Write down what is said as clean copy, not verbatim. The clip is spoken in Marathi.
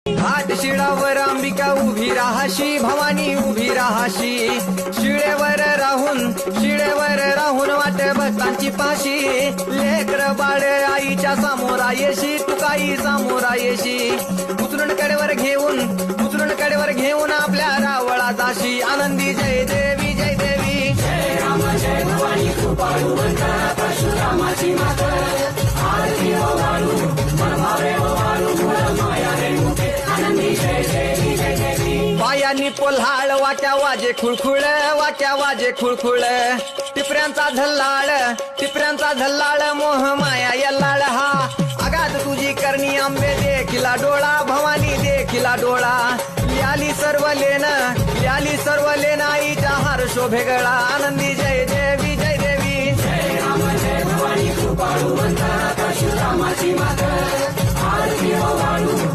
हात शिळावर अंबिका उभी राहाशी, भवानी उभी राहाशी. शिळेवर राहून वाट भक्तांची पाशी. लेकर बाळ आईच्या सामोरा येशी, तू काही सामोरा येशी. उचलून कडेवर घेऊन आपल्या रावळा जाशी. आनंदी जय देवी जय देवी. जय राम जय भवानी कृपाळू मंत्र परशुरामाची मात. आरती हो वाळू मन भावे हो वाळू मूळ माया रेणुके. आनंदी जय देवी जय देवी. पायांनी पोल्हाळ वाट्या वाजे खुळखुळ. टिपऱ्यांचा झल्लाळ मोह माया यल्लाळ हा. आगात तुझी करणी आंबे देखिला डोळा, भवानी देखिला डोळा. याली सर्व लेन आईच्या हार शोभे गळा. आनंदी जय देवी जय देवी. जय राम जय भवानी कृपाळू मंत्र परशुरामाची मात. आरती हो वाळू